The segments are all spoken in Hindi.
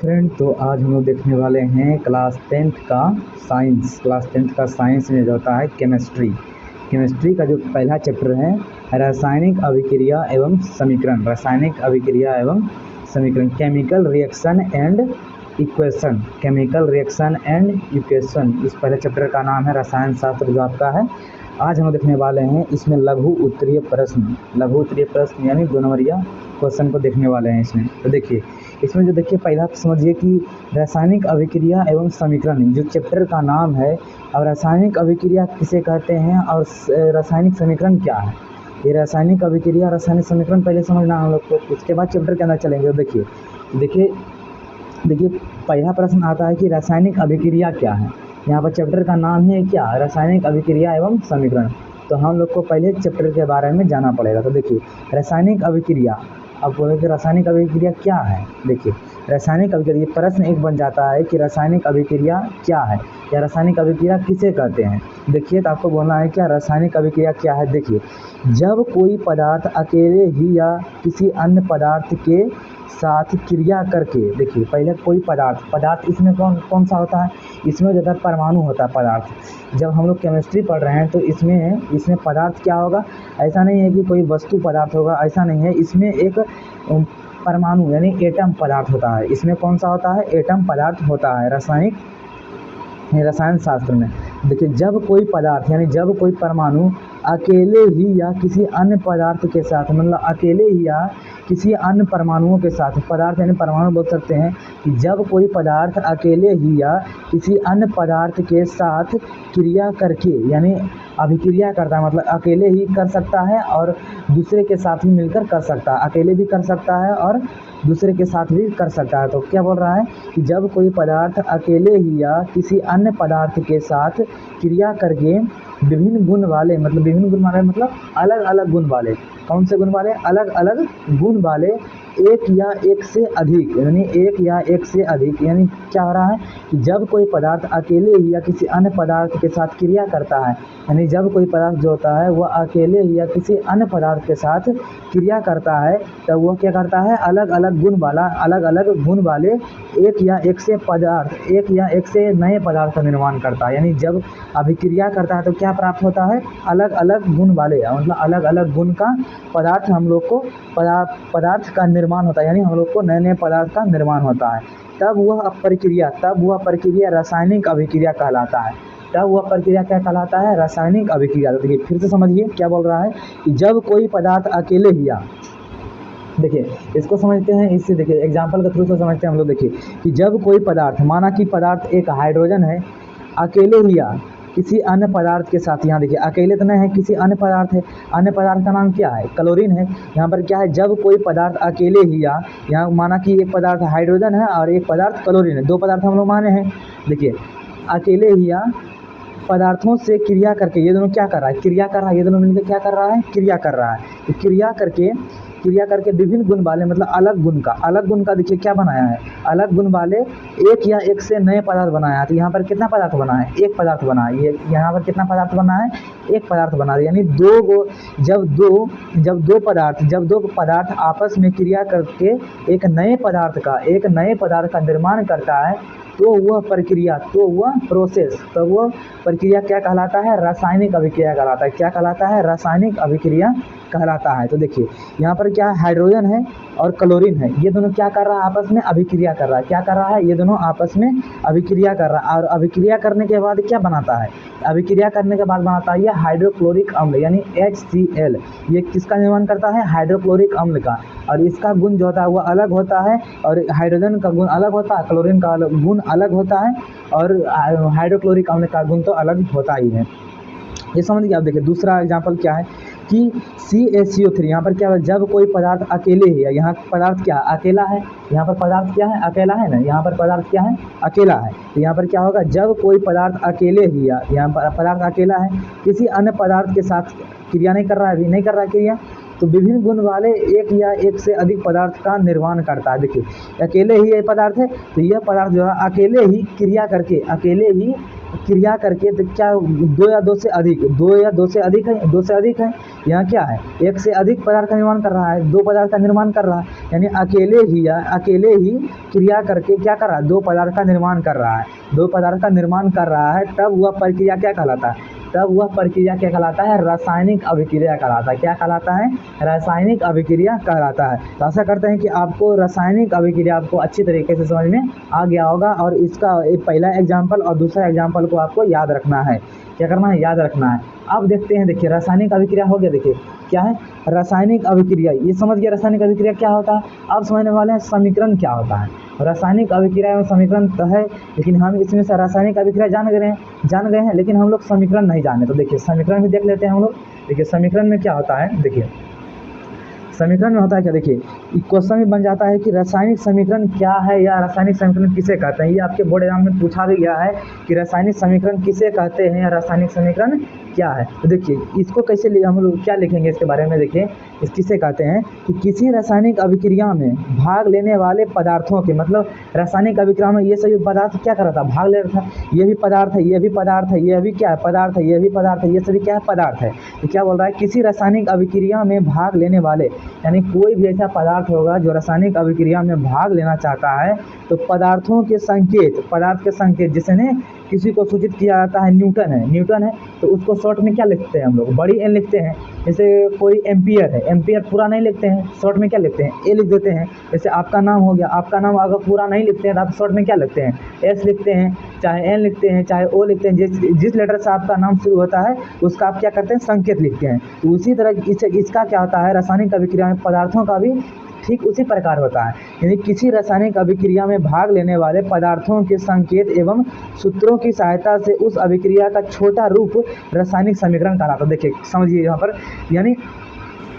फ्रेंड, तो आज हम लोग देखने वाले हैं क्लास टेंथ का साइंस। क्लास टेंथ का साइंस में जो होता है केमिस्ट्री। केमिस्ट्री का जो पहला चैप्टर है रासायनिक अभिक्रिया एवं समीकरण। रासायनिक अभिक्रिया एवं समीकरण, chemical reaction and equation. Chemical reaction and equation, इस पहले चैप्टर का नाम है रसायन शास्त्र जो आपका है। आज हम देखने वाले हैं इसमें लघु उत्तरीय प्रश्न। लघु उत्तरीय प्रश्न यानी 2 नंबरिया क्वेश्चन को देखने वाले हैं इसमें। तो देखिए इसमें जो देखिए पहला समझिए कि रासायनिक अभिक्रिया एवं समीकरण जो चैप्टर का नाम है। अब रासायनिक अभिक्रिया किसे कहते हैं और रासायनिक समीकरण क्या है। ये रासायनिक अभिक्रिया रासायनिक समीकरण पहले समझना हम लोग को, उसके बाद चैप्टर के अंदर चलेंगे। देखिए देखिए देखिए पहला प्रश्न आता है कि रासायनिक अभिक्रिया क्या है। यहाँ पर चैप्टर का नाम है क्या, रासायनिक अभिक्रिया एवं समीकरण। तो हम लोग को पहले चैप्टर के बारे में जाना पड़ेगा। तो देखिए रासायनिक अभिक्रिया, अब बोले कि रासायनिक अभिक्रिया क्या है। देखिए रासायनिक अभिक्रिया, प्रश्न एक बन जाता है कि रासायनिक अभिक्रिया क्या है या रासायनिक अभिक्रिया किसे कहते हैं। देखिए तो आपको बोलना है क्या रासायनिक अभिक्रिया क्या है। देखिए जब कोई पदार्थ अकेले ही या किसी अन्य पदार्थ के साथ क्रिया करके, देखिए पहले कोई पदार्थ इसमें कौन सा होता है, इसमें ज़्यादा परमाणु होता है पदार्थ। जब हम लोग केमिस्ट्री पढ़ रहे हैं तो इसमें पदार्थ क्या होगा, ऐसा नहीं है कि कोई वस्तु पदार्थ होगा, ऐसा नहीं है। इसमें एक परमाणु यानी एटम पदार्थ होता है। इसमें कौन सा होता है, एटम पदार्थ होता है रसायन शास्त्र में। देखिए जब कोई पदार्थ यानी जब कोई परमाणु अकेले ही या किसी अन्य पदार्थ के साथ, मतलब अकेले ही या किसी अन्य परमाणुओं के साथ, पदार्थ यानी परमाणु बोल सकते हैं कि जब कोई पदार्थ अकेले ही या किसी अन्य पदार्थ के साथ क्रिया करके यानी अभिक्रिया करता है, मतलब अकेले ही कर सकता है और दूसरे के साथ भी मिलकर कर सकता है। अकेले भी कर सकता है और दूसरे के साथ भी कर सकता है। तो क्या बोल रहा है कि जब कोई पदार्थ अकेले ही या किसी अन्य पदार्थ के साथ क्रिया करके विभिन्न गुण वाले मतलब अलग अलग गुण वाले, कौन से गुण वाले, अलग अलग गुण वाले एक या एक से अधिक यानी क्या हो रहा है कि जब कोई पदार्थ अकेले ही या किसी अन्य पदार्थ के साथ क्रिया करता है, यानी जब कोई पदार्थ जो होता है वह अकेले ही या किसी अन्य पदार्थ के साथ क्रिया करता है तब वह क्या करता है, अलग अलग गुण वाले एक या एक से नए पदार्थ का निर्माण करता है। यानी जब अभिक्रिया करता है तो क्या प्राप्त होता है, अलग अलग गुण वाले, मतलब अलग अलग गुण का पदार्थ हम लोग को पदार्थ का निर्माण होता है। यानी हम लोग को नए नए पदार्थ का निर्माण होता है। तब वह प्रक्रिया रासायनिक अभिक्रिया कहलाता है। तब वह प्रक्रिया क्या कहलाता है, रासायनिक अभिक्रिया। तो देखिए फिर से समझिए क्या बोल रहा है कि जब कोई पदार्थ अकेले ही या, देखिए इसको समझते हैं, इससे देखिए एग्जाम्पल के थ्रू से समझते हैं हम लोग। देखिए कि जब कोई पदार्थ, माना कि पदार्थ एक हाइड्रोजन है, अकेले ही या किसी अन्य पदार्थ के साथ, यहाँ देखिए अकेले तो नहीं है, किसी अन्य पदार्थ है। अन्य पदार्थ का नाम क्या है, क्लोरीन है। यहाँ पर क्या है, जब कोई पदार्थ अकेले ही या, यहाँ माना कि एक पदार्थ हाइड्रोजन है और एक पदार्थ क्लोरीन है, 2 पदार्थ हम लोग माने हैं। देखिए अकेले ही या पदार्थों से क्रिया करके, ये दोनों क्या कर रहा है, क्रिया कर रहा है। ये दोनों मिलकर क्या कर रहा है, क्रिया कर रहा है। तो क्रिया करके विभिन्न गुण वाले, मतलब अलग गुण का देखिए क्या बनाया है, अलग गुण वाले एक या एक से नए पदार्थ बनाया है। तो यहाँ पर कितना पदार्थ बना है, एक पदार्थ बना है। ये यहाँ पर कितना पदार्थ बना है, एक पदार्थ बना है। यानी जब दो पदार्थ आपस में क्रिया करके एक नए पदार्थ का निर्माण करता है तो वह प्रक्रिया क्या कहलाता है, रासायनिक अभिक्रिया कहलाता है। क्या कहलाता है, रासायनिक अभिक्रिया कहलाता है। तो देखिए यहाँ पर क्या है, हाइड्रोजन है और क्लोरीन है, ये दोनों क्या कर रहा है, आपस में अभिक्रिया कर रहा है। क्या कर रहा है, ये दोनों आपस में अभिक्रिया कर रहा है। और अभिक्रिया करने के बाद क्या बनाता है, अभिक्रिया करने के बाद बनाता है ये हाइड्रोक्लोरिक अम्ल यानी HCl। ये किसका निर्माण करता है, हाइड्रोक्लोरिक अम्ल का। और इसका गुण जो होता है वह अलग होता है, और हाइड्रोजन का गुण अलग होता है, क्लोरीन का गुण अलग होता है, और हाइड्रोक्लोरिक अम्ल का गुण तो अलग होता ही है। ये समझ गए आप। देखिए दूसरा एग्जाम्पल क्या है कि CaCO3, यहाँ पर क्या है, जब कोई पदार्थ अकेले ही है, यहाँ पदार्थ क्या है, अकेला है। यहाँ पर पदार्थ क्या है, अकेला है ना, यहाँ पर पदार्थ क्या है, अकेला है। तो यहाँ पर क्या होगा, जब कोई पदार्थ अकेले ही या, यहाँ पर पदार्थ अकेला है, किसी अन्य पदार्थ के साथ क्रिया नहीं कर रहा है क्रिया, तो विभिन्न गुण वाले एक या एक से अधिक पदार्थ का निर्माण करता है। देखिए अकेले ही ये पदार्थ है, तो यह पदार्थ जो है अकेले ही क्रिया करके, तो क्या दो या दो से अधिक, दो या दो से अधिक है, दो से अधिक है। यहाँ क्या है, एक से अधिक पदार्थ का निर्माण कर रहा है, दो पदार्थ का निर्माण कर रहा है, यानी अकेले ही क्रिया करके क्या कर रहा है, दो पदार्थ का निर्माण कर रहा है, दो पदार्थ का निर्माण कर रहा है, तब वह प्रक्रिया क्या कहलाता है, तब वह प्रक्रिया क्या कहलाता है, रासायनिक अभिक्रिया कहलाता है। क्या कहलाता है, रासायनिक अभिक्रिया कहलाता है। तो आशा करते हैं कि आपको रासायनिक अभिक्रिया आपको अच्छी तरीके से समझ में आ गया होगा, और इसका एक पहला एग्जाम्पल और दूसरा एग्जाम्पल को आपको याद रखना है। क्या करना है, याद रखना है। अब देखते हैं, देखिए रासायनिक अभिक्रिया हो गया, देखिए क्या है रासायनिक अभिक्रिया, ये समझ गया रासायनिक अभिक्रिया क्या होता है। अब समझने वाले हैं समीकरण क्या होता है। रासायनिक अभिक्रिया में समीकरण तो है, लेकिन हम इसमें से रासायनिक अभिक्रिया जान गए हैं, लेकिन हम लोग समीकरण नहीं जाने। तो देखिए समीकरण भी देख लेते हैं हम लोग। देखिए समीकरण में क्या होता है, देखिए समीकरण में होता है क्या, देखिए क्वेश्चन में बन जाता है कि रासायनिक समीकरण क्या है या रासायनिक समीकरण किसे कहते हैं। ये आपके बोर्ड एग्जाम में पूछा भी गया है कि रासायनिक समीकरण किसे कहते हैं या रासायनिक समीकरण क्या है। तो देखिए इसको कैसे हम लोग क्या लिखेंगे इसके बारे में। देखिए इस किसे कहते हैं कि किसी रासायनिक अभिक्रिया में भाग लेने वाले पदार्थों के, मतलब रासायनिक अभिक्रिया में ये सभी पदार्थ क्या कर रहा था, भाग ले रहा था। ये भी पदार्थ है, ये भी पदार्थ है, ये भी क्या है, पदार्थ है, ये भी पदार्थ है, ये सभी क्या है, पदार्थ है। तो क्या बोल रहा है, किसी रासायनिक अभिक्रिया में भाग लेने वाले, यानी कोई भी ऐसा पदार्थ होगा जो रासायनिक अभिक्रिया में भाग लेना चाहता है, तो पदार्थों के संकेत, पदार्थ के संकेत जिसने किसी को सूचित किया जाता है, न्यूटन है, तो उसको शॉर्ट में क्या लिखते हैं हम लोग, बड़ी एन लिखते हैं। जैसे कोई एम्पियर है, एम्पियर पूरा नहीं लिखते हैं, शॉर्ट में क्या लिखते हैं, ए लिख देते हैं। जैसे आपका नाम हो गया, आपका नाम अगर पूरा नहीं लिखते हैं तो आप शॉर्ट में क्या लिखते हैं, एस लिखते हैं, चाहे एन लिखते हैं, चाहे ओ लिखते हैं। जिस लेटर से आपका नाम शुरू होता है उसका आप क्या करते हैं, संकेत लिखते हैं। तो उसी तरह इसका क्या होता है, रासायनिक अभिक्रिया में पदार्थों का भी ठीक उसी प्रकार होता है। यानी किसी रासायनिक अभिक्रिया में भाग लेने वाले पदार्थों के संकेत एवं सूत्रों की सहायता से उस अभिक्रिया का छोटा रूप रासायनिक समीकरण कहलाता है। देखिए समझिए यहाँ पर, यानी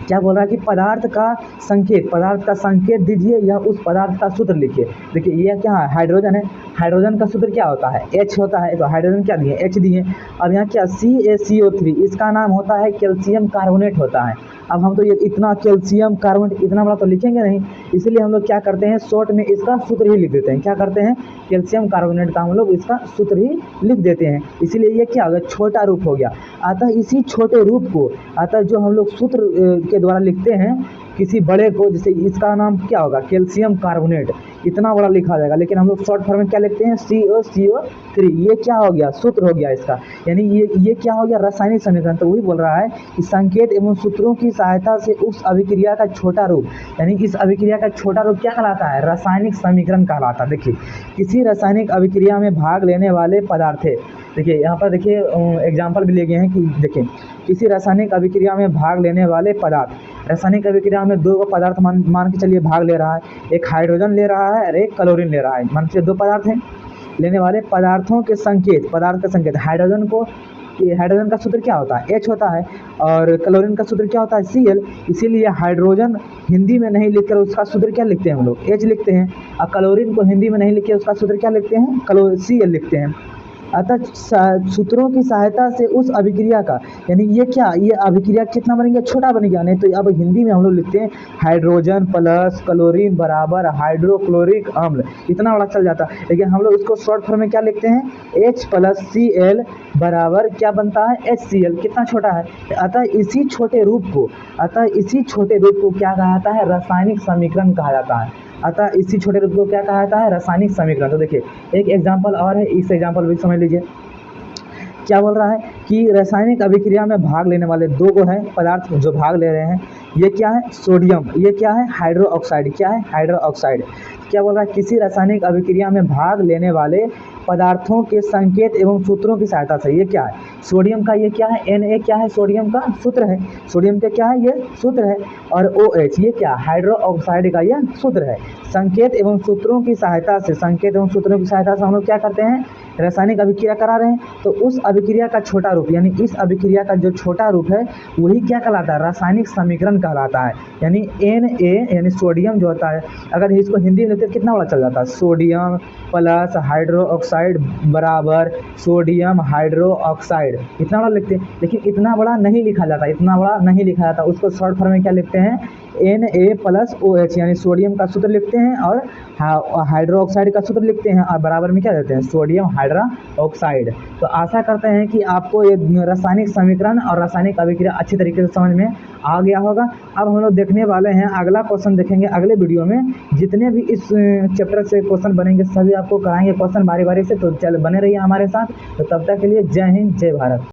क्या बोल रहा है कि पदार्थ का संकेत दीजिए या उस पदार्थ का सूत्र लिखिए। देखिए ये क्या है, हाइड्रोजन है, हाइड्रोजन का सूत्र क्या होता है, H होता है। तो हाइड्रोजन क्या दिए, H दिए। अब यहाँ क्या CaCO3, इसका नाम होता है कैल्शियम कार्बोनेट होता है। अब हम तो ये इतना कैल्शियम कार्बोनेट इतना बड़ा तो लिखेंगे नहीं, इसलिए हम लोग क्या करते हैं, शॉर्ट में इसका सूत्र ही लिख देते हैं। क्या करते हैं, कैल्शियम कार्बोनेट का हम लोग इसका सूत्र ही लिख देते हैं। इसीलिए ये क्या हो गया, छोटा रूप हो गया। अतः इसी छोटे रूप को, अतः जो हम लोग सूत्र के द्वारा लिखते हैं किसी बड़े को, जैसे इसका नाम क्या होगा, कैल्शियम कार्बोनेट, इतना बड़ा लिखा जाएगा, लेकिन हम लोग शॉर्ट फॉर्म में क्या लिखते हैं, CaCO3। ये क्या हो गया, सूत्र हो गया इसका, यानी ये क्या हो गया, रासायनिक समीकरण। तो वही बोल रहा है कि संकेत एवं सूत्रों की सहायता से उस अभिक्रिया का छोटा रूप, यानी इस अभिक्रिया का छोटा रूप क्या कहलाता है, रासायनिक समीकरण कहलाता है। देखिए किसी रासायनिक अभिक्रिया में भाग लेने वाले पदार्थ, देखिए यहाँ पर देखिए एग्जाम्पल भी ले गए हैं कि देखिए किसी रासायनिक अभिक्रिया में भाग लेने वाले पदार्थ, रासायनिक अभिक्रिया में दो पदार्थ मान के चलिए भाग ले रहा है, एक हाइड्रोजन ले रहा है और एक क्लोरीन ले रहा है। मान के दो पदार्थ हैं, लेने वाले पदार्थों के संकेत, पदार्थ का संकेत, हाइड्रोजन का सूत्र क्या होता है, H होता है, और क्लोरीन का सूत्र क्या होता है, Cl। इसीलिए हाइड्रोजन हिंदी में नहीं लिखकर उसका सूत्र क्या लिखते हैं हम लोग, H लिखते हैं, और क्लोरीन को हिंदी में नहीं लिख के उसका सूत्र क्या लिखते हैं, Cl लिखते हैं। अतः सूत्रों की सहायता से उस अभिक्रिया का, यानी ये क्या, ये अभिक्रिया कितना बन गया, छोटा बन गया। नहीं तो अब हिंदी में हम लोग लिखते हैं हाइड्रोजन प्लस क्लोरीन बराबर हाइड्रोक्लोरिक अम्ल, इतना बड़ा चल जाता। लेकिन हम लोग इसको शॉर्ट फॉर्म में क्या लिखते हैं, H + Cl बराबर क्या बनता है, HCl, कितना छोटा है। अतः इसी छोटे रूप को क्या कहा जाता है, रासायनिक समीकरण कहा जाता है। अतः इसी छोटे रूप को क्या कहा जाता है, रासायनिक समीकरण। तो देखिए एक एग्जाम्पल और है, इस एग्जाम्पल भी समझ लीजिए। क्या बोल रहा है कि रासायनिक अभिक्रिया में भाग लेने वाले दो को है पदार्थ जो भाग ले रहे हैं, ये क्या है, सोडियम, ये क्या है, हाइड्रोक्साइड, क्या है, हाइड्रोक्साइड। क्या बोल रहा है, किसी रासायनिक अभिक्रिया में भाग लेने वाले पदार्थों के संकेत एवं सूत्रों की सहायता से, ये क्या है, सोडियम का ये क्या है, Na क्या है, सोडियम का सूत्र है, सोडियम का क्या है, ये सूत्र है, और OH ये क्या, हाइड्रोक्साइड का ये सूत्र है। संकेत एवं सूत्रों की सहायता से हम लोग क्या करते हैं, रासायनिक अभिक्रिया करा रहे हैं। तो उस अभिक्रिया का छोटा रूप, यानी इस अभिक्रिया का जो छोटा रूप है वही क्या कहलाता है, रासायनिक समीकरण कहलाता है। यानी Na यानी सोडियम जो होता है, अगर इसको हिंदी में लिखते कितना बड़ा चल जाता है, सोडियम प्लस हाइड्रोक्साइड बराबर सोडियम हाइड्रोक्साइड, इतना बड़ा लिखते हैं। लेकिन इतना बड़ा नहीं लिखा जाता, उसको शॉर्ट फॉर्म में क्या लिखते हैं, Na + OH, यानी सोडियम का सूत्र लिखते हैं और हाइड्रोक्साइड का सूत्र लिखते हैं, और बराबर में क्या देते हैं, सोडियम हाइड्रा ऑक्साइड। तो आशा करते हैं कि आपको ये रासायनिक समीकरण और रासायनिक अभिक्रिया अच्छी तरीके से समझ में आ गया होगा। अब हम लोग देखने वाले हैं अगला क्वेश्चन, देखेंगे अगले वीडियो में। जितने भी इस चैप्टर से क्वेश्चन बनेंगे सभी आपको कराएंगे क्वेश्चन बारी बारी से, तो चल बने रहिए हमारे साथ। तो तब तक के लिए जय हिंद, जय भारत।